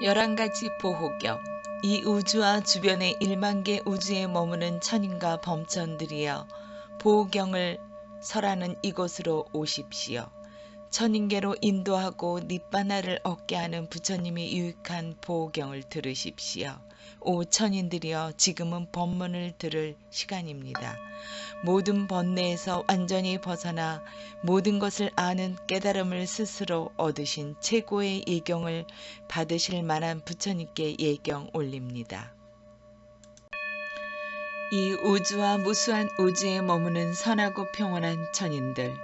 11가지 보호경. 이 우주와 주변의 1만 개 우주에 머무는 천인과 범천들이여 보호경을 설하는 이곳으로 오십시오. 천인계로 인도하고 닛바나를 얻게 하는 부처님이 유익한 보호경을 들으십시오. 오 천인들이여 지금은 법문을 들을 시간입니다. 모든 번뇌에서 완전히 벗어나 모든 것을 아는 깨달음을 스스로 얻으신 최고의 예경을 받으실 만한 부처님께 예경 올립니다. 이 우주와 무수한 우주에 머무는 선하고 평온한 천인들,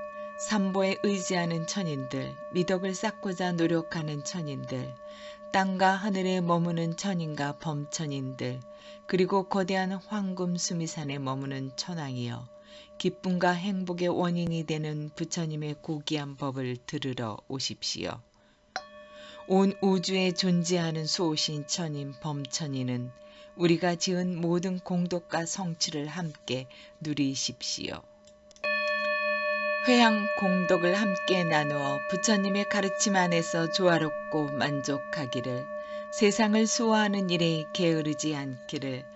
삼보에 의지하는 천인들, 미덕을 쌓고자 노력하는 천인들, 땅과 하늘에 머무는 천인과 범천인들, 그리고 거대한 황금 수미산에 머무는 천왕이여, 기쁨과 행복의 원인이 되는 부처님의 고귀한 법을 들으러 오십시오. 온 우주에 존재하는 수호신 천인 범천인은 우리가 지은 모든 공덕과 성취를 함께 누리십시오. 회양 공덕을 함께 나누어 부처님의 가르침 안에서 조화롭고 만족하기를, 세상을 수호하는 일에 게으르지 않기를,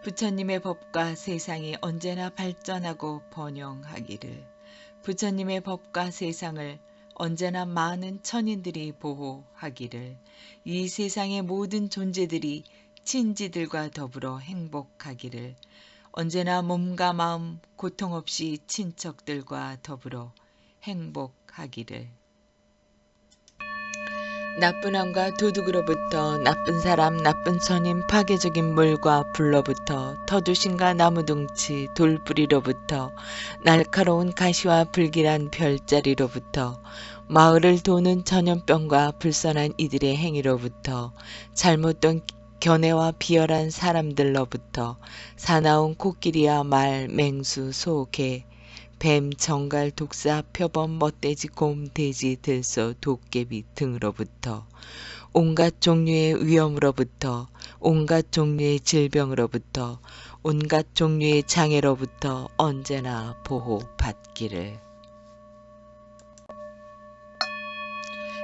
부처님의 법과 세상이 언제나 발전하고 번영하기를, 부처님의 법과 세상을 언제나 많은 천인들이 보호하기를, 이 세상의 모든 존재들이 친지들과 더불어 행복하기를, 언제나 몸과 마음 고통 없이 친척들과 더불어 행복하기를. 나쁜 함과 도둑으로부터, 나쁜 사람, 나쁜 천인, 파괴적인 물과 불로부터, 터두신과 나무둥치, 돌뿌리로부터, 날카로운 가시와 불길한 별자리로부터, 마을을 도는 전염병과 불선한 이들의 행위로부터, 잘못된 견해와 비열한 사람들로부터, 사나운 코끼리와 말, 맹수, 소, 개, 뱀, 정갈, 독사, 표범, 멋돼지, 곰, 돼지, 들소, 도깨비 등으로부터, 온갖 종류의 위험으로부터, 온갖 종류의 질병으로부터, 온갖 종류의 장애로부터 언제나 보호받기를.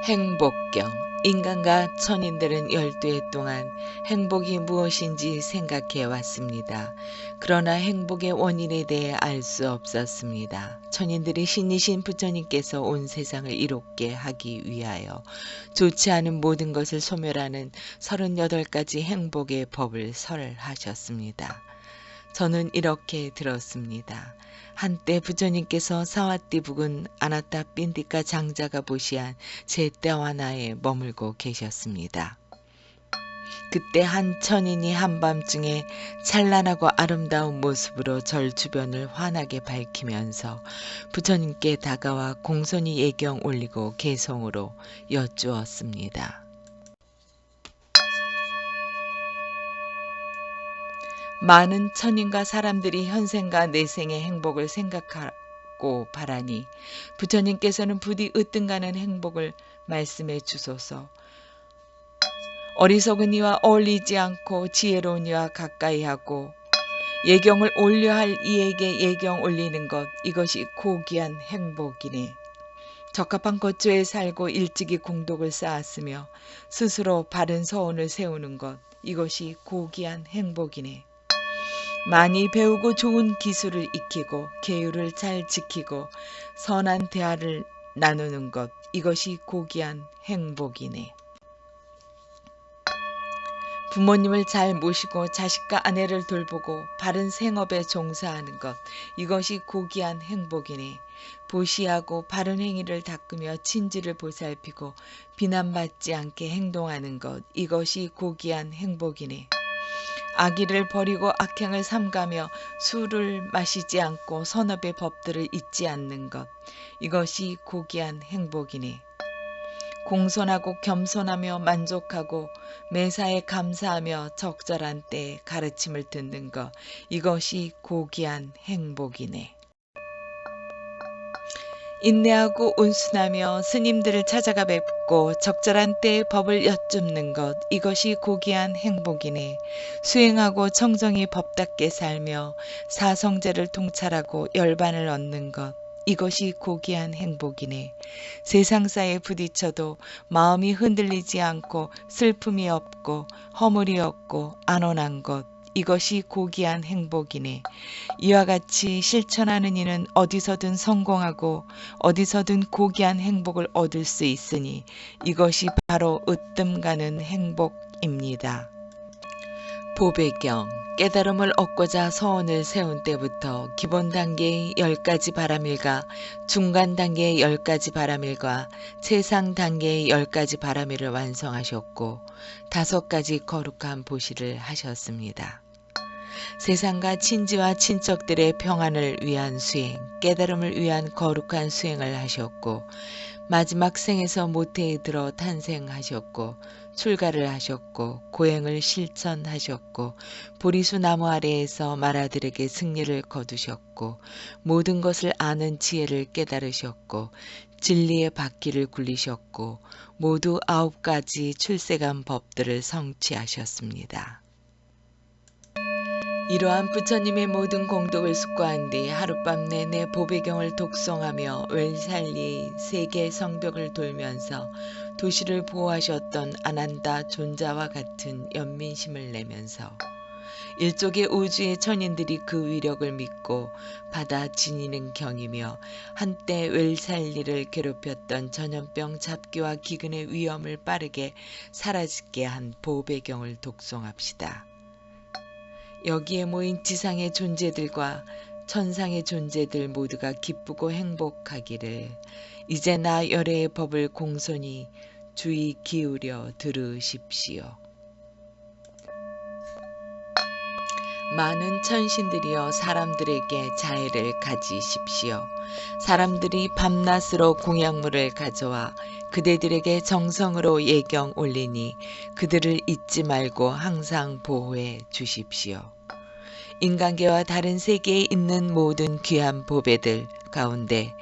행복경. 인간과 천인들은 12해 동안 행복이 무엇인지 생각해 왔습니다. 그러나 행복의 원인에 대해 알 수 없었습니다. 천인들이 신이신 부처님께서 온 세상을 이롭게 하기 위하여 좋지 않은 모든 것을 소멸하는 38가지 행복의 법을 설하셨습니다. 저는 이렇게 들었습니다. 한때 부처님께서 사와띠 북은 아나타 핀디카 장자가 보시한 제떼와나에 머물고 계셨습니다. 그때 한 천인이 한밤중에 찬란하고 아름다운 모습으로 절 주변을 환하게 밝히면서 부처님께 다가와 공손히 예경 올리고 개성으로 여쭈었습니다. 많은 천인과 사람들이 현생과 내생의 행복을 생각하고 바라니 부처님께서는 부디 으뜸가는 행복을 말씀해 주소서. 어리석은 이와 어울리지 않고 지혜로운 이와 가까이 하고 예경을 올려 할 이에게 예경 올리는 것, 이것이 고귀한 행복이네. 적합한 거처에 살고 일찍이 공덕을 쌓았으며 스스로 바른 서원을 세우는 것, 이것이 고귀한 행복이네. 많이 배우고 좋은 기술을 익히고 계율을 잘 지키고 선한 대화를 나누는 것, 이것이 고귀한 행복이네. 부모님을 잘 모시고 자식과 아내를 돌보고 바른 생업에 종사하는 것, 이것이 고귀한 행복이네. 보시하고 바른 행위를 닦으며 친지를 보살피고 비난받지 않게 행동하는 것, 이것이 고귀한 행복이네. 악의를 버리고 악행을 삼가며 술을 마시지 않고 선업의 법들을 잊지 않는 것, 이것이 고귀한 행복이네. 공손하고 겸손하며 만족하고 매사에 감사하며 적절한 때에 가르침을 듣는 것, 이것이 고귀한 행복이네. 인내하고 온순하며 스님들을 찾아가 뵙고 적절한 때에 법을 여쭙는 것, 이것이 고귀한 행복이네. 수행하고 청정히 법답게 살며 사성제를 통찰하고 열반을 얻는 것, 이것이 고귀한 행복이네. 세상사에 부딪혀도 마음이 흔들리지 않고 슬픔이 없고 허물이 없고 안온한 것, 이것이 고귀한 행복이네. 이와 같이 실천하는 이는 어디서든 성공하고 어디서든 고귀한 행복을 얻을 수 있으니 이것이 바로 으뜸 가는 행복입니다. 보배경, 깨달음을 얻고자 서원을 세운 때부터 기본 단계의 10가지 바라밀과 중간 단계의 10가지 바라밀과 최상 단계의 10가지 바라밀을 완성하셨고 5가지 거룩한 보시를 하셨습니다. 세상과 친지와 친척들의 평안을 위한 수행, 깨달음을 위한 거룩한 수행을 하셨고 마지막 생에서 모태에 들어 탄생하셨고 출가를 하셨고 고행을 실천하셨고 보리수 나무 아래에서 마라들에게 승리를 거두셨고 모든 것을 아는 지혜를 깨달으셨고 진리의 바퀴를 굴리셨고 모두 9가지 출세간 법들을 성취하셨습니다. 이러한 부처님의 모든 공덕을 숙고한 뒤 하룻밤 내내 보배경을 독송하며 웰살리의 세계 성벽을 돌면서 도시를 보호하셨던 아난다 존자와 같은 연민심을 내면서 일족의 우주의 천인들이 그 위력을 믿고 받아 지니는 경이며 한때 웰살리를 괴롭혔던 전염병 잡기와 기근의 위험을 빠르게 사라지게 한 보배경을 독송합시다. 여기에 모인 지상의 존재들과 천상의 존재들 모두가 기쁘고 행복하기를 이제 나 열애의 법을 공손히 주의 기울여 들으십시오. 많은 천신들이여 사람들에게 자애를 가지십시오. 사람들이 밤낮으로 공양물을 가져와 그대들에게 정성으로 예경 올리니 그들을 잊지 말고 항상 보호해 주십시오. 인간계와 다른 세계에 있는 모든 귀한 보배들 가운데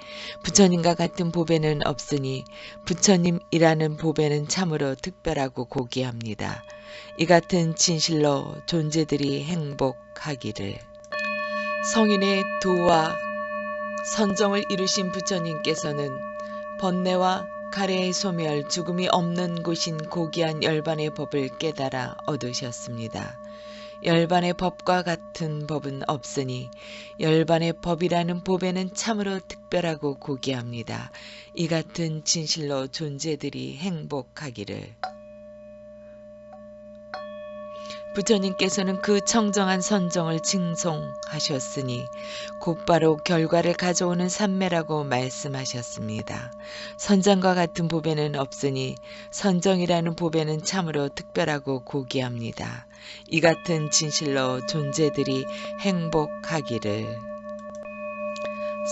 부처님과 같은 보배는 없으니 부처님이라는 보배는 참으로 특별하고 고귀합니다. 이 같은 진실로 존재들이 행복하기를. 성인의 도와 선정을 이루신 부처님께서는 번뇌와 가래의 소멸, 죽음이 없는 곳인 고귀한 열반의 법을 깨달아 얻으셨습니다. 열반의 법과 같은 법은 없으니 열반의 법이라는 보배는 참으로 특별하고 고귀합니다. 이 같은 진실로 존재들이 행복하기를. 부처님께서는 그 청정한 선정을 징송하셨으니 곧바로 결과를 가져오는 삼매라고 말씀하셨습니다. 선정과 같은 보배는 없으니 선정이라는 보배는 참으로 특별하고 고귀합니다. 이 같은 진실로 존재들이 행복하기를.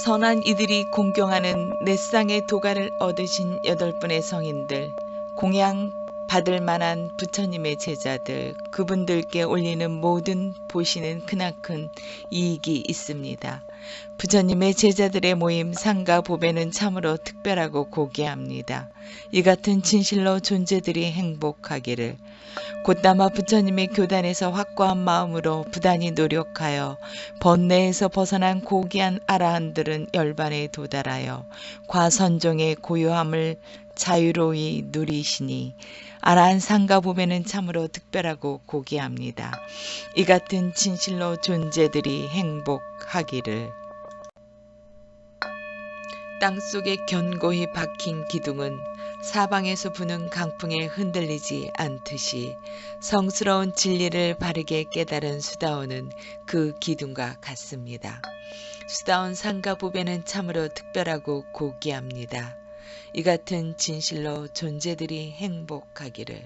선한 이들이 공경하는 넷상의 도가를 얻으신 8분의 성인들, 공양 받을 만한 부처님의 제자들, 그분들께 올리는 모든 보시는 크나큰 이익이 있습니다. 부처님의 제자들의 모임 상가 보배는 참으로 특별하고 고귀합니다. 이 같은 진실로 존재들이 행복하기를. 곧다마 부처님의 교단에서 확고한 마음으로 부단히 노력하여 번뇌에서 벗어난 고귀한 아라한들은 열반에 도달하여 과선종의 고요함을 자유로이 누리시니 아라한 상가 보배는 참으로 특별하고 고귀합니다. 이 같은 진실로 존재들이 행복하기를. 땅속에 견고히 박힌 기둥은 사방에서 부는 강풍에 흔들리지 않듯이 성스러운 진리를 바르게 깨달은 수다원은 그 기둥과 같습니다. 수다원 상가 보배는 참으로 특별하고 고귀합니다. 이 같은 진실로 존재들이 행복하기를.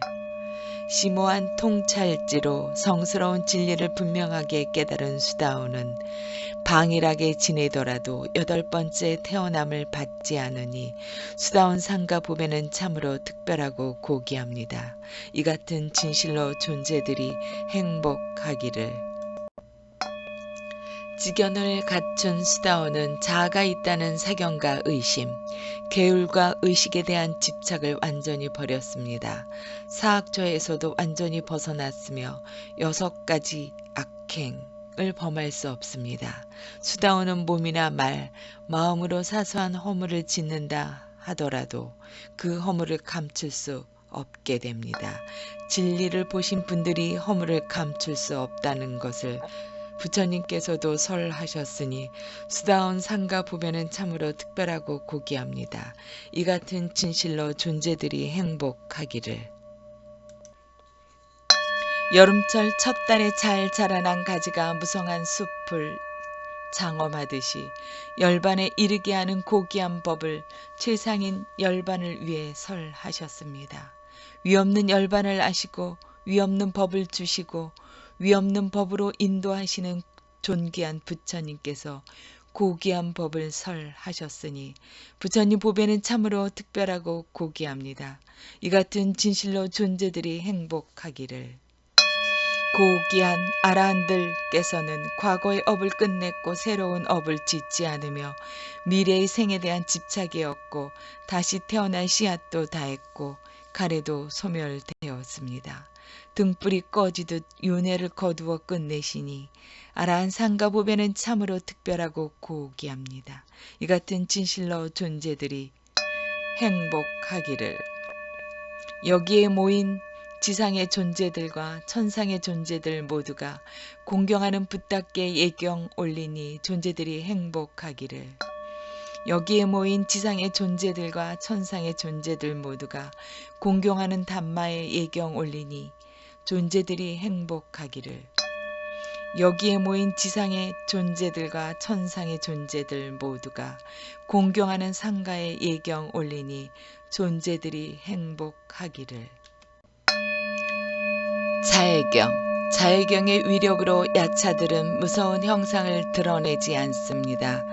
심오한 통찰지로 성스러운 진리를 분명하게 깨달은 수다오는 방일하게 지내더라도 8번째 태어남을 받지 않으니 수다온 상가 보배는 참으로 특별하고 고귀합니다. 이 같은 진실로 존재들이 행복하기를. 지견을 갖춘 수다오는 자아가 있다는 사견과 의심, 계율과 의식에 대한 집착을 완전히 버렸습니다. 사학조에서도 완전히 벗어났으며 6가지 악행, 범할 수 없습니다. 수다오는 몸이나 말, 마음으로 사소한 허물을 짓는다 하더라도 그 허물을 감출 수 없게 됩니다. 진리를 보신 분들이 허물을 감출 수 없다는 것을 부처님께서도 설하셨으니 수다운 상가 보배는 참으로 특별하고 고귀합니다. 이 같은 진실로 존재들이 행복하기를. 여름철 첫 달에 잘 자라난 가지가 무성한 숲을 장엄하듯이 열반에 이르게 하는 고귀한 법을 최상인 열반을 위해 설하셨습니다. 위없는 열반을 아시고 위없는 법을 주시고 위없는 법으로 인도하시는 존귀한 부처님께서 고귀한 법을 설하셨으니 부처님 보배는 참으로 특별하고 고귀합니다. 이 같은 진실로 존재들이 행복하기를. 고귀한 아라한들께서는 과거의 업을 끝냈고 새로운 업을 짓지 않으며 미래의 생에 대한 집착이 없고 다시 태어날 씨앗도 다했고 가래도 소멸되었습니다. 등불이 꺼지듯 윤회를 거두어 끝내시니 아라한 상가보배는 참으로 특별하고 고귀합니다. 이 같은 진실로 존재들이 행복하기를. 여기에 모인 지상의 존재들과 천상의 존재들 모두가 공경하는 붓답게 예경 올리니 존재들이 행복하기를. 여기에 모인 지상의 존재들과 천상의 존재들 모두가 공경하는 담마에 예경 올리니 존재들이 행복하기를. 여기에 모인 지상의 존재들과 천상의 존재들 모두가 공경하는 상가에 예경 올리니 존재들이 행복하기를. 자해경의 위력으로 야차들은 무서운 형상을 드러내지 않습니다.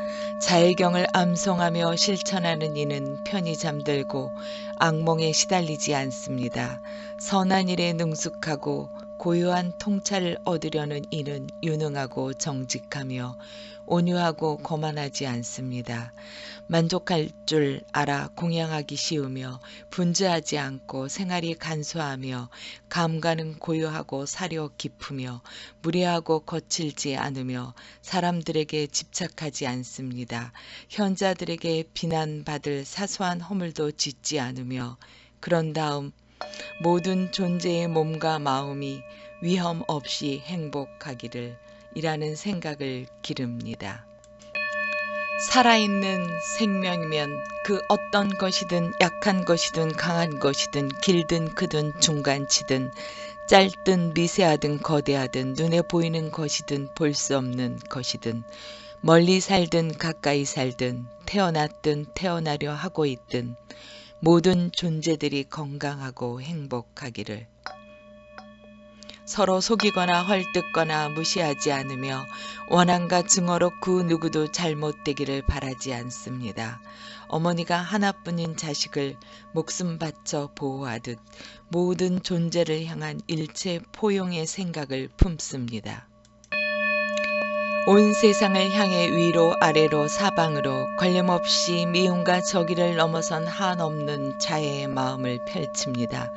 자해경을 암송하며 실천하는 이는 편히 잠들고 악몽에 시달리지 않습니다. 선한 일에 능숙하고 고요한 통찰을 얻으려는 이는 유능하고 정직하며 온유하고 거만하지 않습니다. 만족할 줄 알아 공양하기 쉬우며 분주하지 않고 생활이 간소하며 감가는 고요하고 사려 깊으며 무례하고 거칠지 않으며 사람들에게 집착하지 않습니다. 현자들에게 비난받을 사소한 허물도 짓지 않으며 그런 다음 모든 존재의 몸과 마음이 위험 없이 행복하기를 이라는 생각을 기릅니다. 살아있는 생명이면 그 어떤 것이든 약한 것이든 강한 것이든 길든 크든 중간치든 짧든 미세하든 거대하든 눈에 보이는 것이든 볼 수 없는 것이든 멀리 살든 가까이 살든 태어났든 태어나려 하고 있든 모든 존재들이 건강하고 행복하기를. 서로 속이거나 헐뜯거나 무시하지 않으며 원한과 증오로 그 누구도 잘못되기를 바라지 않습니다. 어머니가 하나뿐인 자식을 목숨 바쳐 보호하듯 모든 존재를 향한 일체 포용의 생각을 품습니다. 온 세상을 향해 위로 아래로 사방으로 권림없이 미움과 적의를 넘어선 한없는 자애의 마음을 펼칩니다.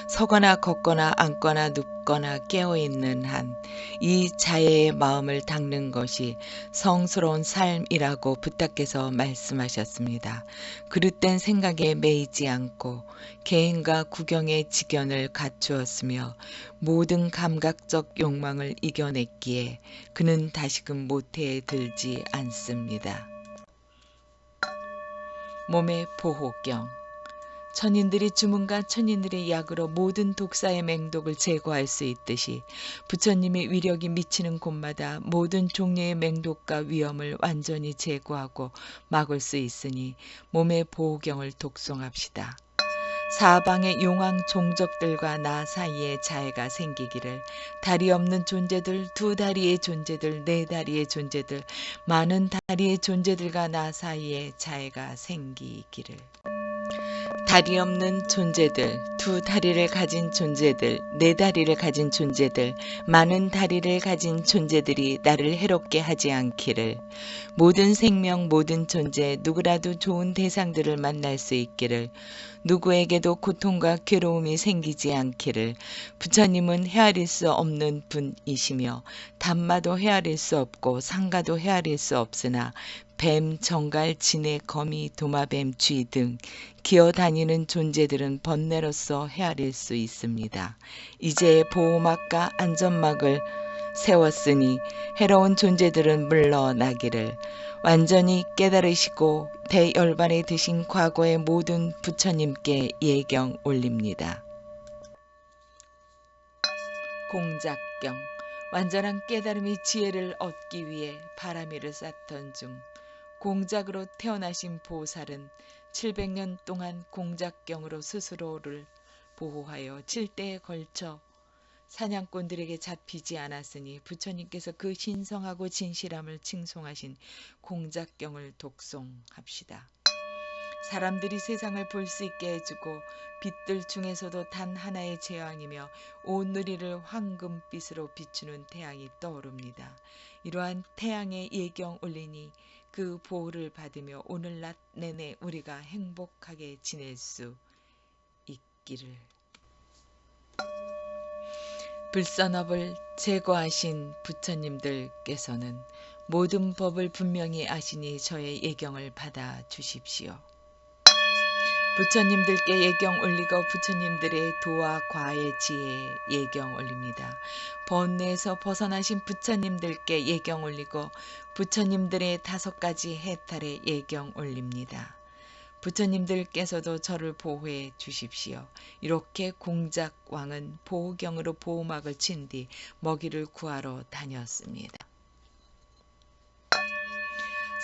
서거나 걷거나 앉거나 눕거나 깨어있는 한 이 자애의 마음을 닦는 것이 성스러운 삶이라고 부탁께서 말씀하셨습니다. 그릇된 생각에 매이지 않고 개인과 구경의 지견을 갖추었으며 모든 감각적 욕망을 이겨냈기에 그는 다시금 모태에 들지 않습니다. 몸의 보호경. 천인들이 주문과 천인들의 약으로 모든 독사의 맹독을 제거할 수 있듯이 부처님의 위력이 미치는 곳마다 모든 종류의 맹독과 위험을 완전히 제거하고 막을 수 있으니 몸의 보호경을 독송합시다. 사방의 용왕 종족들과 나 사이에 자애가 생기기를. 다리 없는 존재들, 두 다리의 존재들, 네 다리의 존재들, 많은 다리의 존재들과 나 사이에 자애가 생기기를. 다리 없는 존재들, 두 다리를 가진 존재들, 네 다리를 가진 존재들, 많은 다리를 가진 존재들이 나를 해롭게 하지 않기를, 모든 생명, 모든 존재, 누구라도 좋은 대상들을 만날 수 있기를, 누구에게도 고통과 괴로움이 생기지 않기를. 부처님은 헤아릴 수 없는 분이시며 담마도 헤아릴 수 없고 상가도 헤아릴 수 없으나 뱀, 정갈, 진해, 거미, 도마뱀, 쥐 등 기어다니는 존재들은 번뇌로서 헤아릴 수 있습니다. 이제 보호막과 안전막을 세웠으니 해로운 존재들은 물러나기를. 완전히 깨달으시고 대열반에 드신 과거의 모든 부처님께 예경 올립니다. 공작경. 완전한 깨달음의 지혜를 얻기 위해 바라미를 쌓던 중 공작으로 태어나신 보살은 700년 동안 공작경으로 스스로를 보호하여 7대에 걸쳐 사냥꾼들에게 잡히지 않았으니 부처님께서 그 신성하고 진실함을 칭송하신 공작경을 독송합시다. 사람들이 세상을 볼 수 있게 해주고 빛들 중에서도 단 하나의 제왕이며 온 누리를 황금빛으로 비추는 태양이 떠오릅니다. 이러한 태양의 예경 올리니 그 보호를 받으며 오늘 낮 내내 우리가 행복하게 지낼 수 있기를. 불선업을 제거하신 부처님들께서는 모든 법을 분명히 아시니 저의 예경을 받아 주십시오. 부처님들께 예경 올리고 부처님들의 도와 과의 지혜에 예경 올립니다. 번뇌에서 벗어나신 부처님들께 예경 올리고 부처님들의 5가지 해탈에 예경 올립니다. 부처님들께서도 저를 보호해 주십시오. 이렇게 공작왕은 보호경으로 보호막을 친 뒤 먹이를 구하러 다녔습니다.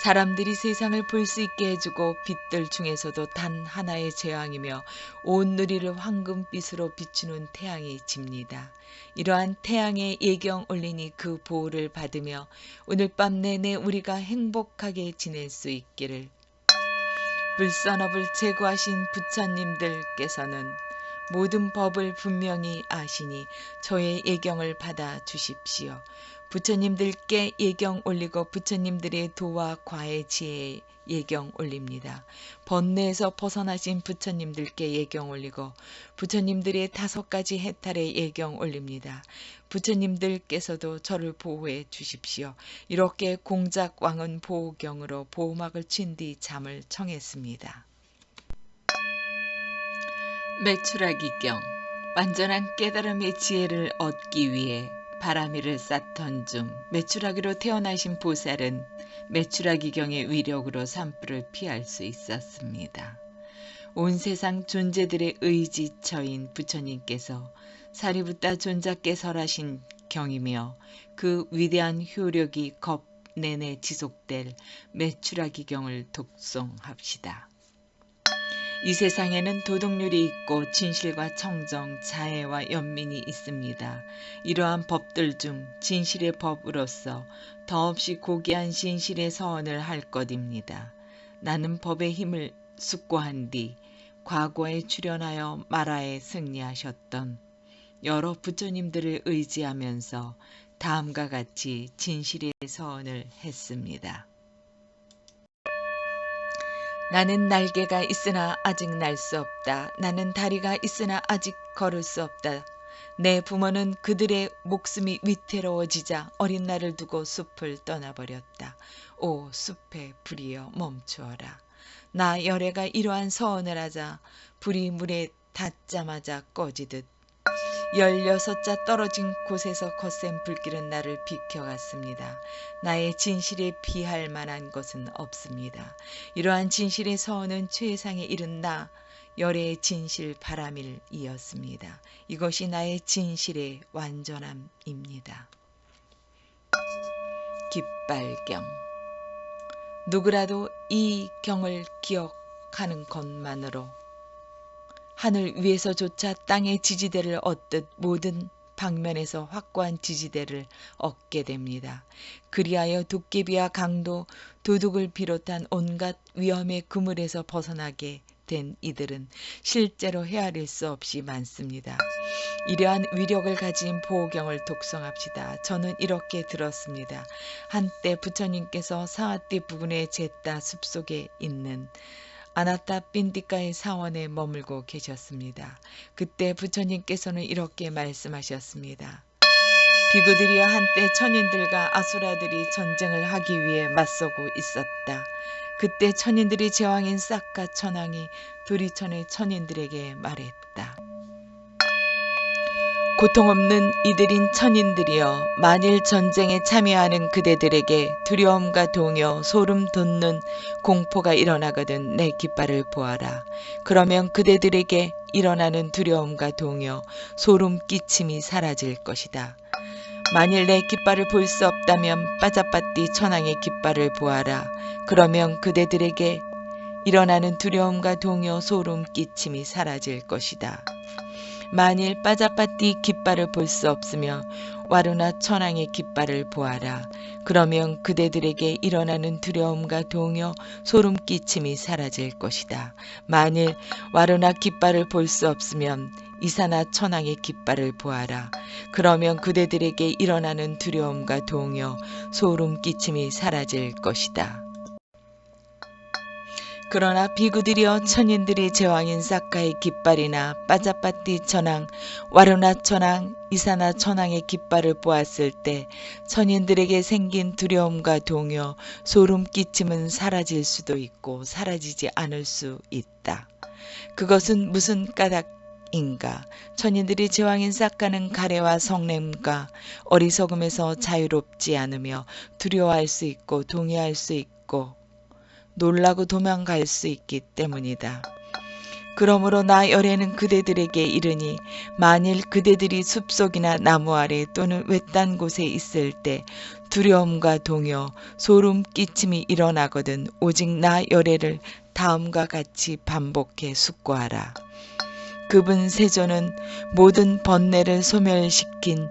사람들이 세상을 볼 수 있게 해주고 빛들 중에서도 단 하나의 제왕이며 온 누리를 황금빛으로 비추는 태양이 집니다. 이러한 태양의 예경 올리니 그 보호를 받으며 오늘 밤 내내 우리가 행복하게 지낼 수 있기를. 불선업을 제거하신 부처님들께서는 모든 법을 분명히 아시니 저의 예경을 받아 주십시오. 부처님들께 예경 올리고 부처님들의 도와 과의 지혜에 예경 올립니다. 번뇌에서 벗어나신 부처님들께 예경 올리고 부처님들의 5가지 해탈에 예경 올립니다. 부처님들께서도 저를 보호해 주십시오. 이렇게 공작왕은 보호경으로 보호막을 친 뒤 잠을 청했습니다. 메추라기경. 완전한 깨달음의 지혜를 얻기 위해 바라미를 쌓던 중 메추라기로 태어나신 보살은 메추라기경의 위력으로 산불을 피할 수 있었습니다. 온 세상 존재들의 의지처인 부처님께서 사리부타 존자께 설하신 경이며 그 위대한 효력이 겁 내내 지속될 메추라기경을 독송합시다. 이 세상에는 도덕률이 있고 진실과 청정, 자애와 연민이 있습니다. 이러한 법들 중 진실의 법으로서 더없이 고귀한 진실의 서언을 할 것입니다. 나는 법의 힘을 숙고한 뒤 과거에 출현하여 마라에 승리하셨던 여러 부처님들을 의지하면서 다음과 같이 진실의 서언을 했습니다. 나는 날개가 있으나 아직 날 수 없다. 나는 다리가 있으나 아직 걸을 수 없다. 내 부모는 그들의 목숨이 위태로워지자 어린 나를 두고 숲을 떠나버렸다. 오 숲의 불이여 멈추어라. 나 열애가 이러한 서언을 하자 불이 물에 닿자마자 꺼지듯 16자 떨어진 곳에서 거센 불길은 나를 비켜갔습니다. 나의 진실에 비할 만한 것은 없습니다. 이러한 진실의 서언은 최상에 이른 나 열애의 진실 바라밀이었습니다. 이것이 나의 진실의 완전함입니다. 깃발경. 누구라도 이 경을 기억하는 것만으로 하늘 위에서조차 땅의 지지대를 얻듯 모든 방면에서 확고한 지지대를 얻게 됩니다. 그리하여 도깨비와 강도, 도둑을 비롯한 온갖 위험의 그물에서 벗어나게 된 이들은 실제로 헤아릴 수 없이 많습니다. 이러한 위력을 가진 보호경을 독송합시다. 저는 이렇게 들었습니다. 한때 부처님께서 사와띠 부근의 제따 숲속에 있는 아나타 빈디카의 사원에 머물고 계셨습니다. 그때 부처님께서는 이렇게 말씀하셨습니다. 비구들이여 한때 천인들과 아수라들이 전쟁을 하기 위해 맞서고 있었다. 그때 천인들이 제왕인 싹가 천왕이 도리천의 천인들에게 말했다. 고통 없는 이들인 천인들이여 만일 전쟁에 참여하는 그대들에게 두려움과 동요, 소름 돋는 공포가 일어나거든 내 깃발을 보아라. 그러면 그대들에게 일어나는 두려움과 동요, 소름 끼침이 사라질 것이다. 만일 내 깃발을 볼 수 없다면 빠자빠띠 천왕의 깃발을 보아라. 그러면 그대들에게 일어나는 두려움과 동요, 소름 끼침이 사라질 것이다. 만일 빠자빠띠 깃발을 볼 수 없으며 와루나 천왕의 깃발을 보아라. 그러면 그대들에게 일어나는 두려움과 동요, 소름 끼침이 사라질 것이다. 만일 와루나 깃발을 볼 수 없으면 이사나 천왕의 깃발을 보아라. 그러면 그대들에게 일어나는 두려움과 동요, 소름 끼침이 사라질 것이다. 그러나 비구들이여 천인들이 제왕인 싹가의 깃발이나 빠자빠띠 천왕, 와루나 천왕, 이사나 천왕의 깃발을 보았을 때 천인들에게 생긴 두려움과 동요, 소름 끼침은 사라질 수도 있고 사라지지 않을 수 있다. 그것은 무슨 까닭인가? 천인들이 제왕인 싹가는 가래와 성냄과 어리석음에서 자유롭지 않으며 두려워할 수 있고 동요할 수 있고 놀라고 도망갈 수 있기 때문이다. 그러므로 나 열애는 그대들에게 이르니 만일 그대들이 숲속이나 나무 아래 또는 외딴 곳에 있을 때 두려움과 동요, 소름 끼침이 일어나거든 오직 나 열애를 다음과 같이 반복해 숙고하라. 그분 세존은 모든 번뇌를 소멸시킨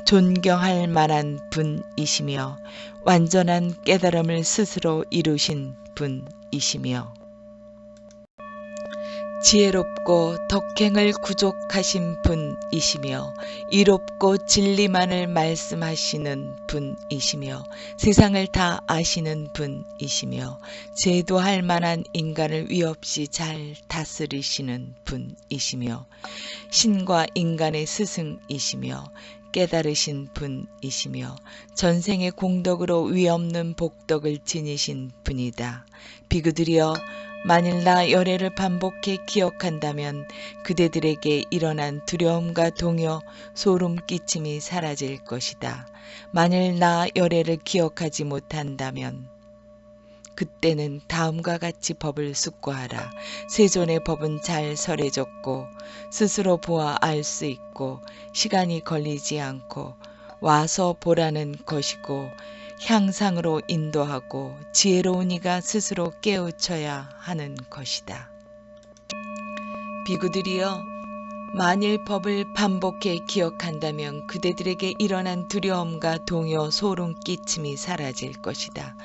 존경할 만한 분이시며 완전한 깨달음을 스스로 이루신 분이시며 지혜롭고 덕행을 구족하신 분이시며 이롭고 진리만을 말씀하시는 분이시며 세상을 다 아시는 분이시며 제도할 만한 인간을 위없이 잘 다스리시는 분이시며 신과 인간의 스승이시며 깨달으신 분이시며 전생의 공덕으로 위없는 복덕을 지니신 분이다. 비구들이여 만일 나 열애를 반복해 기억한다면 그대들에게 일어난 두려움과 동요, 소름 끼침이 사라질 것이다. 만일 나 열애를 기억하지 못한다면 그때는 다음과 같이 법을 숙고하라. 세존의 법은 잘 설해졌고 스스로 보아 알 수 있고 시간이 걸리지 않고 와서 보라는 것이고 향상으로 인도하고 지혜로운 이가 스스로 깨우쳐야 하는 것이다. 비구들이여 만일 법을 반복해 기억한다면 그대들에게 일어난 두려움과 동요, 소름 끼침이 사라질 것이다.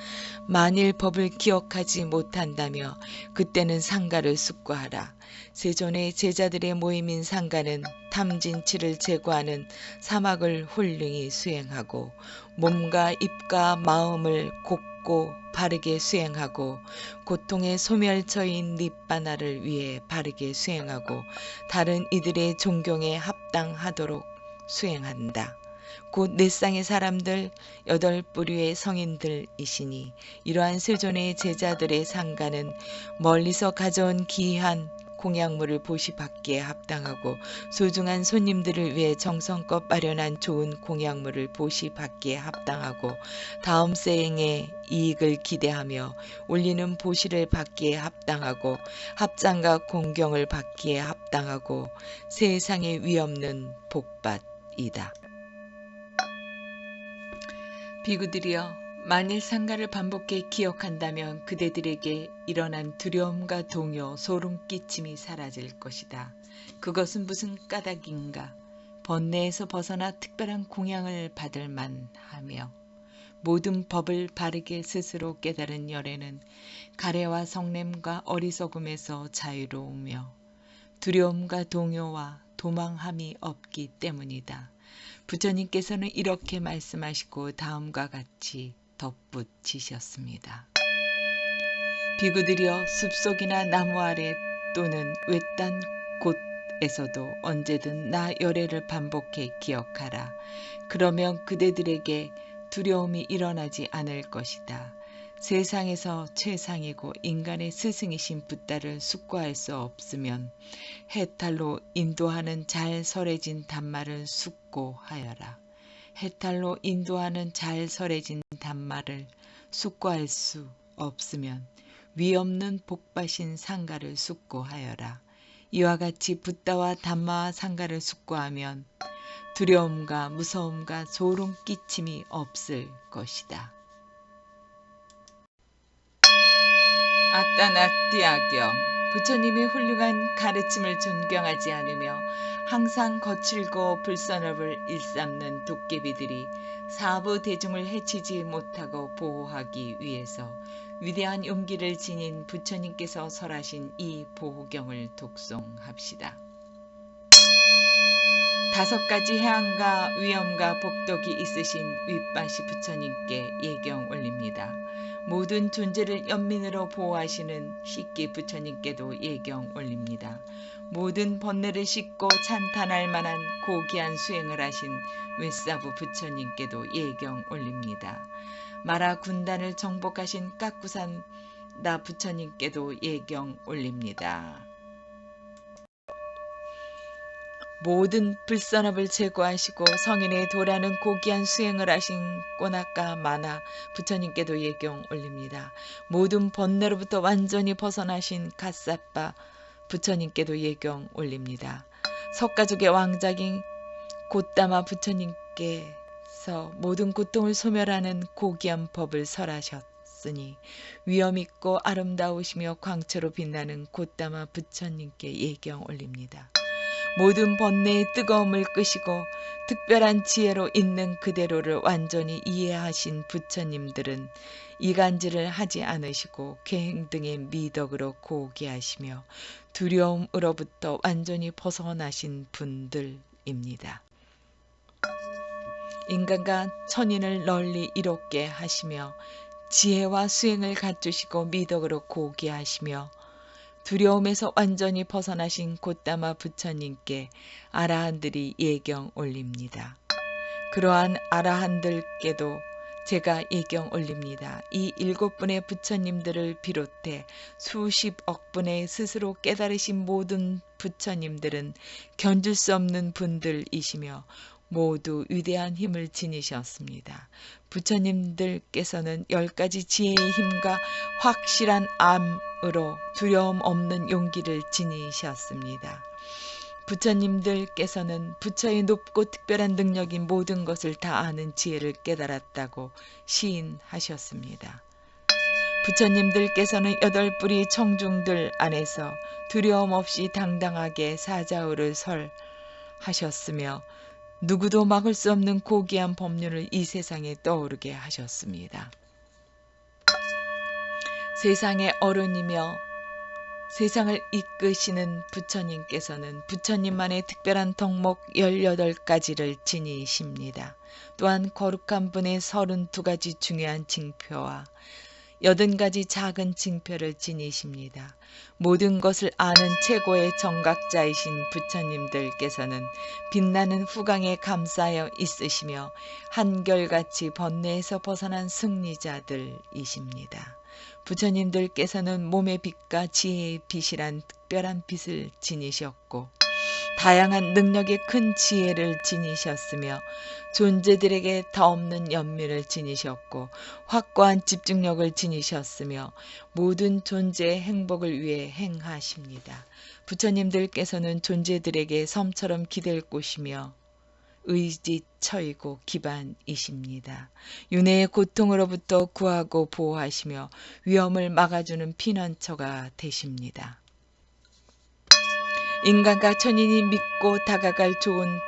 만일 법을 기억하지 못한다며 그때는 상가를 숙고하라. 세존의 제자들의 모임인 상가는 탐진치를 제거하는 사막을 훌륭히 수행하고 몸과 입과 마음을 곱고 바르게 수행하고 고통의 소멸처인 니바나를 위해 바르게 수행하고 다른 이들의 존경에 합당하도록 수행한다. 곧 네 쌍의 사람들 여덟 부류의 성인들이시니 이러한 세존의 제자들의 상가는 멀리서 가져온 귀한 공양물을 보시받기에 합당하고 소중한 손님들을 위해 정성껏 마련한 좋은 공양물을 보시받기에 합당하고 다음 생에 이익을 기대하며 올리는 보시를 받기에 합당하고 합장과 공경을 받기에 합당하고 세상에 위없는 복받이다. 비구들이여 만일 상가를 반복해 기억한다면 그대들에게 일어난 두려움과 동요, 소름 끼침이 사라질 것이다. 그것은 무슨 까닭인가? 번뇌에서 벗어나 특별한 공양을 받을 만하며 모든 법을 바르게 스스로 깨달은 열애는 가래와 성냄과 어리석음에서 자유로우며 두려움과 동요와 도망함이 없기 때문이다. 부처님께서는 이렇게 말씀하시고 다음과 같이 덧붙이셨습니다. 비구들이여, 숲속이나 나무 아래 또는 외딴 곳에서도 언제든 나 열애를 반복해 기억하라. 그러면 그대들에게 두려움이 일어나지 않을 것이다. 세상에서 최상이고 인간의 스승이신 붓다를 숙고할 수 없으면 해탈로 인도하는 잘 설해진 단말을 숙고하여라. 해탈로 인도하는 잘 설해진 단말을 숙고할 수 없으면 위없는 복바신 상가를 숙고하여라. 이와 같이 붓다와 단마와 상가를 숙고하면 두려움과 무서움과 소름 끼침이 없을 것이다. 아따나띠아경, 부처님의 훌륭한 가르침을 존경하지 않으며 항상 거칠고 불선업을 일삼는 도깨비들이 사부 대중을 해치지 못하고 보호하기 위해서 위대한 용기를 지닌 부처님께서 설하신 이 보호경을 독송합시다. 5가지 해안과 위엄과 복덕이 있으신 윗바시 부처님께 예경 올립니다. 모든 존재를 연민으로 보호하시는 식기 부처님께도 예경 올립니다. 모든 번뇌를 씻고 찬탄할 만한 고귀한 수행을 하신 윗사부 부처님께도 예경 올립니다. 마라 군단을 정복하신 깍구산 나 부처님께도 예경 올립니다. 모든 불선업을 제거하시고 성인의 도라는 고귀한 수행을 하신 꼬나까 마나 부처님께도 예경 올립니다. 모든 번뇌로부터 완전히 벗어나신 갓사빠 부처님께도 예경 올립니다. 석가족의 왕작인 곶다마 부처님께서 모든 고통을 소멸하는 고귀한 법을 설하셨으니 위엄있고 아름다우시며 광채로 빛나는 곶다마 부처님께 예경 올립니다. 모든 번뇌의 뜨거움을 끄시고 특별한 지혜로 있는 그대로를 완전히 이해하신 부처님들은 이간질을 하지 않으시고 계행 등의 미덕으로 고귀하시며 두려움으로부터 완전히 벗어나신 분들입니다. 인간과 천인을 널리 이롭게 하시며 지혜와 수행을 갖추시고 미덕으로 고귀하시며 두려움에서 완전히 벗어나신 곶다마 부처님께 아라한들이 예경 올립니다. 그러한 아라한들께도 제가 예경 올립니다. 이 7분의 부처님들을 비롯해 수십억 분의 스스로 깨달으신 모든 부처님들은 견줄 수 없는 분들이시며 모두 위대한 힘을 지니셨습니다. 부처님들께서는 10가지 지혜의 힘과 확실한 암으로 두려움 없는 용기를 지니셨습니다. 부처님들께서는 부처의 높고 특별한 능력인 모든 것을 다 아는 지혜를 깨달았다고 시인하셨습니다. 부처님들께서는 8뿌리 청중들 안에서 두려움 없이 당당하게 사자우를 설하셨으며 누구도 막을 수 없는 고귀한 법륜을 이 세상에 떠오르게 하셨습니다. 세상의 어른이며 세상을 이끄시는 부처님께서는 부처님만의 특별한 덕목 18가지를 지니십니다. 또한 거룩한 분의 32가지 중요한 징표와 80가지 작은 징표를 지니십니다. 모든 것을 아는 최고의 정각자이신 부처님들께서는 빛나는 후광에 감싸여 있으시며 한결같이 번뇌에서 벗어난 승리자들이십니다. 부처님들께서는 몸의 빛과 지혜의 빛이란 특별한 빛을 지니셨고 다양한 능력의 큰 지혜를 지니셨으며 존재들에게 더없는 연민을 지니셨고 확고한 집중력을 지니셨으며 모든 존재의 행복을 위해 행하십니다. 부처님들께서는 존재들에게 섬처럼 기댈 곳이며 의지처이고 기반이십니다. 윤회의 고통으로부터 구하고 보호하시며 위험을 막아주는 피난처가 되십니다. 인간과 천인이 믿고 다가갈 좋은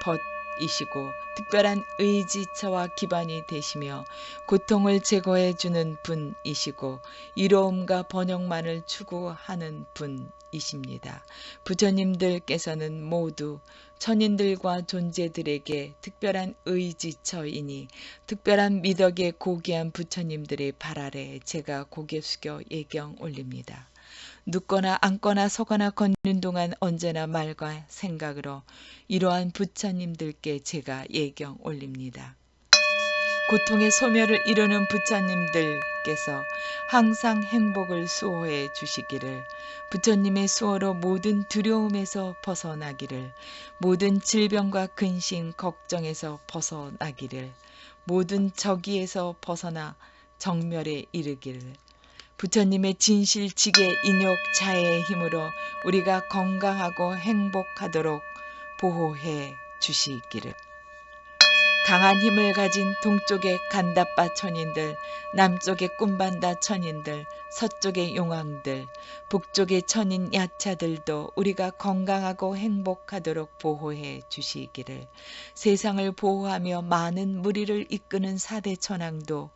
분이시고 특별한 의지처와 기반이 되시며 고통을 제거해 주는 분이시고 이로움과 번영만을 추구하는 분이십니다. 부처님들께서는 모두 천인들과 존재들에게 특별한 의지처이니 특별한 미덕의 고귀한 부처님들의 발 아래 제가 고개 숙여 예경 올립니다. 눕거나 앉거나 서거나 걷는 동안 언제나 말과 생각으로 이러한 부처님들께 제가 예경 올립니다. 고통의 소멸을 이루는 부처님들께서 항상 행복을 수호해 주시기를, 부처님의 수호로 모든 두려움에서 벗어나기를, 모든 질병과 근심, 걱정에서 벗어나기를, 모든 적의에서 벗어나 정멸에 이르기를, 부처님의 진실지계 인욕 자애의 힘으로 우리가 건강하고 행복하도록 보호해 주시기를. 강한 힘을 가진 동쪽의 간다빠 천인들, 남쪽의 꿈반다 천인들, 서쪽의 용왕들, 북쪽의 천인 야차들도 우리가 건강하고 행복하도록 보호해 주시기를, 세상을 보호하며 많은 무리를 이끄는 사대 천왕도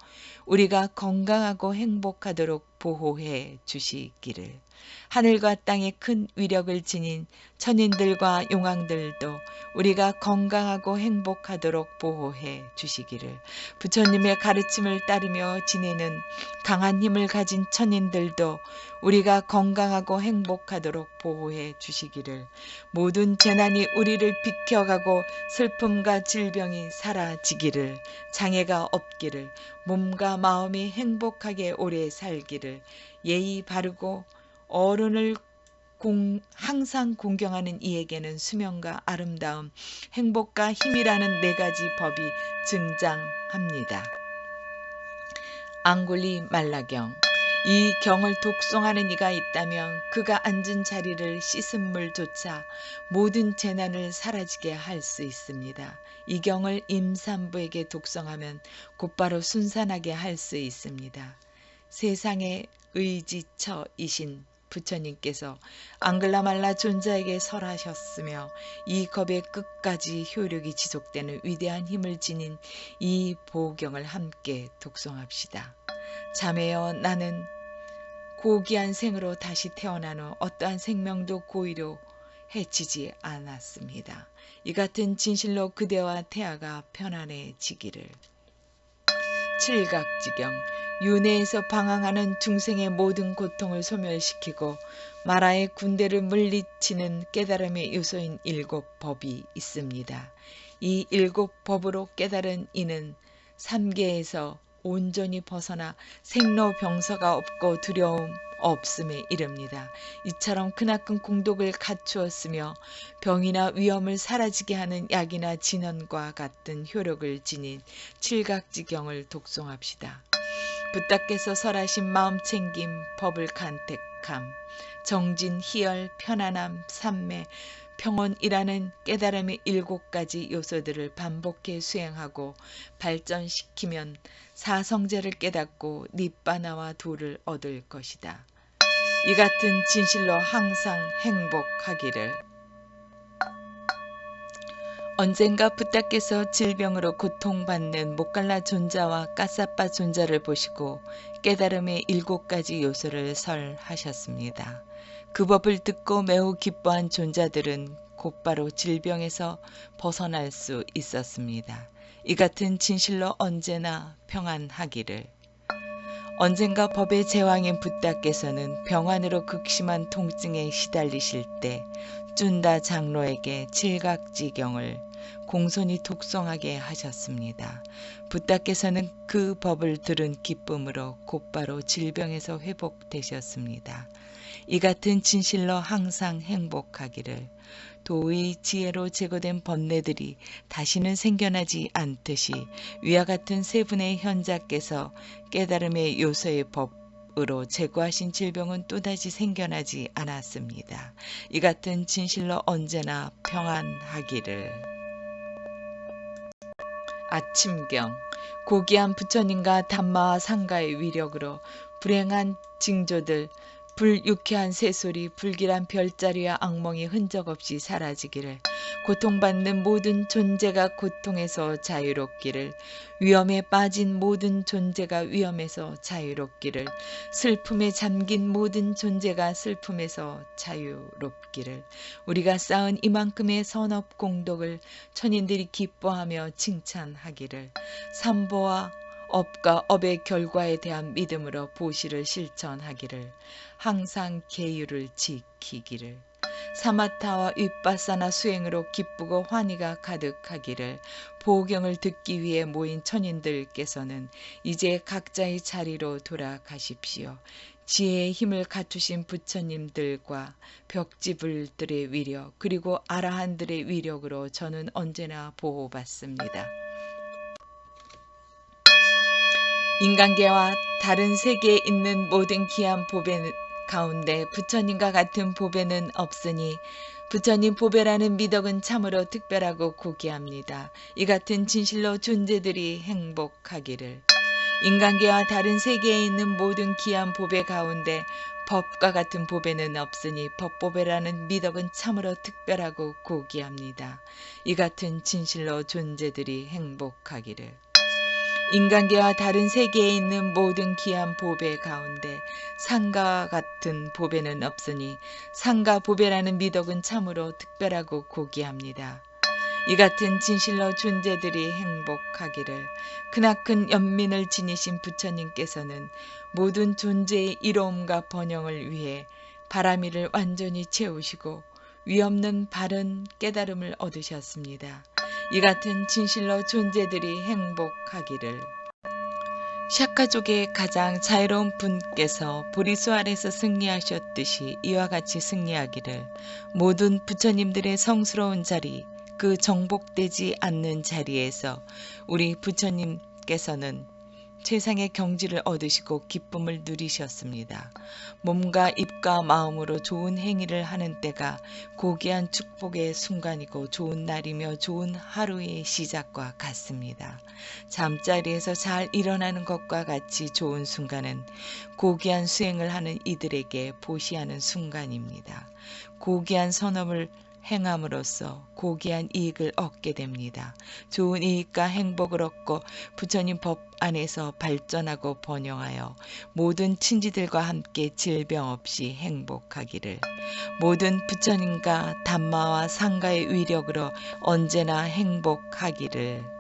우리가 건강하고 행복하도록 보호해 주시기를, 하늘과 땅에 큰 위력을 지닌 천인들과 용왕들도 우리가 건강하고 행복하도록 보호해 주시기를, 부처님의 가르침을 따르며 지내는 강한 힘을 가진 천인들도 우리가 건강하고 행복하도록 보호해 주시기를, 모든 재난이 우리를 비켜가고 슬픔과 질병이 사라지기를, 장애가 없기를, 몸과 마음이 행복하게 오래 살기를, 예의 바르고 어른을 항상 공경하는 이에게는 수명과 아름다움, 행복과 힘이라는 4가지 법이 증장합니다. 앙굴리 말라경. 이 경을 독송하는 이가 있다면 그가 앉은 자리를 씻은 물조차 모든 재난을 사라지게 할 수 있습니다. 이 경을 임산부에게 독송하면 곧바로 순산하게 할 수 있습니다. 세상의 의지처이신 부처님께서 앙글라말라 존자에게 설하셨으며 이 겁의 끝까지 효력이 지속되는 위대한 힘을 지닌 이 보경을 함께 독송합시다. 자매여, 나는 고귀한 생으로 다시 태어난 후 어떠한 생명도 고의로 해치지 않았습니다. 이 같은 진실로 그대와 태아가 편안해지기를. 칠각지경. 윤회에서 방황하는 중생의 모든 고통을 소멸시키고 마라의 군대를 물리치는 깨달음의 요소인 7법이 있습니다. 이 7법으로 깨달은 이는 삼계에서 온전히 벗어나 생로병사가 없고 두려움 없음에 이릅니다. 이처럼 크나큰 공덕을 갖추었으며 병이나 위험을 사라지게 하는 약이나 진원과 같은 효력을 지닌 칠각지경을 독송합시다. 부따께서 설하신 마음챙김, 법을 간택함, 정진, 희열, 편안함, 삼매, 평온이라는 깨달음의 7가지 요소들을 반복해 수행하고 발전시키면 사성제를 깨닫고 니빠나와 도를 얻을 것이다. 이 같은 진실로 항상 행복하기를. 언젠가 부따께서 질병으로 고통받는 모칼라 존자와 까사빠 존자를 보시고 깨달음의 7가지 요소를 설하셨습니다. 그 법을 듣고 매우 기뻐한 존자들은 곧바로 질병에서 벗어날 수 있었습니다. 이 같은 진실로 언제나 평안하기를. 언젠가 법의 제왕인 부따께서는 병환으로 극심한 통증에 시달리실 때 쭌다 장로에게 칠각지경을 공손히 독송하게 하셨습니다. 부따께서는 그 법을 들은 기쁨으로 곧바로 질병에서 회복되셨습니다. 이 같은 진실로 항상 행복하기를. 도의 지혜로 제거된 번뇌들이 다시는 생겨나지 않듯이 위와 같은 세 분의 현자께서 깨달음의 요소의 법으로 제거하신 질병은 또다시 생겨나지 않았습니다. 이 같은 진실로 언제나 평안하기를. 아침경. 고귀한 부처님과 담마와 상가의 위력으로 불행한 징조들, 불유쾌한 새소리, 불길한 별자리와 악몽이 흔적 없이 사라지기를, 고통받는 모든 존재가 고통에서 자유롭기를, 위험에 빠진 모든 존재가 위험에서 자유롭기를, 슬픔에 잠긴 모든 존재가 슬픔에서 자유롭기를, 우리가 쌓은 이만큼의 선업 공덕을 천인들이 기뻐하며 칭찬하기를, 삼보와 업과 업의 결과에 대한 믿음으로 보시를 실천하기를, 항상 계율을 지키기를, 사마타와 윗바사나 수행으로 기쁘고 환희가 가득하기를, 보경을 듣기 위해 모인 천인들께서는 이제 각자의 자리로 돌아가십시오. 지혜의 힘을 갖추신 부처님들과 벽지불들의 위력, 그리고 아라한들의 위력으로 저는 언제나 보호받습니다. 인간계와 다른 세계에 있는 모든 귀한 보배 가운데 부처님과 같은 보배는 없으니 부처님 보배라는 미덕은 참으로 특별하고 고귀합니다. 이 같은 진실로 존재들이 행복하기를. 인간계와 다른 세계에 있는 모든 귀한 보배 가운데 법과 같은 보배는 없으니 법보배라는 미덕은 참으로 특별하고 고귀합니다. 이 같은 진실로 존재들이 행복하기를. 인간계와 다른 세계에 있는 모든 귀한 보배 가운데 상가와 같은 보배는 없으니 상가 보배라는 미덕은 참으로 특별하고 고귀합니다. 이 같은 진실로 존재들이 행복하기를. 크나큰 연민을 지니신 부처님께서는 모든 존재의 이로움과 번영을 위해 바라미를 완전히 채우시고 위없는 바른 깨달음을 얻으셨습니다. 이 같은 진실로 존재들이 행복하기를. 샤카족의 가장 자유로운 분께서 보리수 아래서 승리하셨듯이 이와 같이 승리하기를. 모든 부처님들의 성스러운 자리, 그 정복되지 않는 자리에서 우리 부처님께서는 최상의 경지를 얻으시고 기쁨을 누리셨습니다. 몸과 입과 마음으로 좋은 행위를 하는 때가 고귀한 축복의 순간이고 좋은 날이며 좋은 하루의 시작과 같습니다. 잠자리에서 잘 일어나는 것과 같이 좋은 순간은 고귀한 수행을 하는 이들에게 보시하는 순간입니다. 고귀한 선업을 행함으로써 고귀한 이익을 얻게 됩니다. 좋은 이익과 행복을 얻고 부처님 법 안에서 발전하고 번영하여 모든 친지들과 함께 질병 없이 행복하기를. 모든 부처님과 담마와 상가의 위력으로 언제나 행복하기를.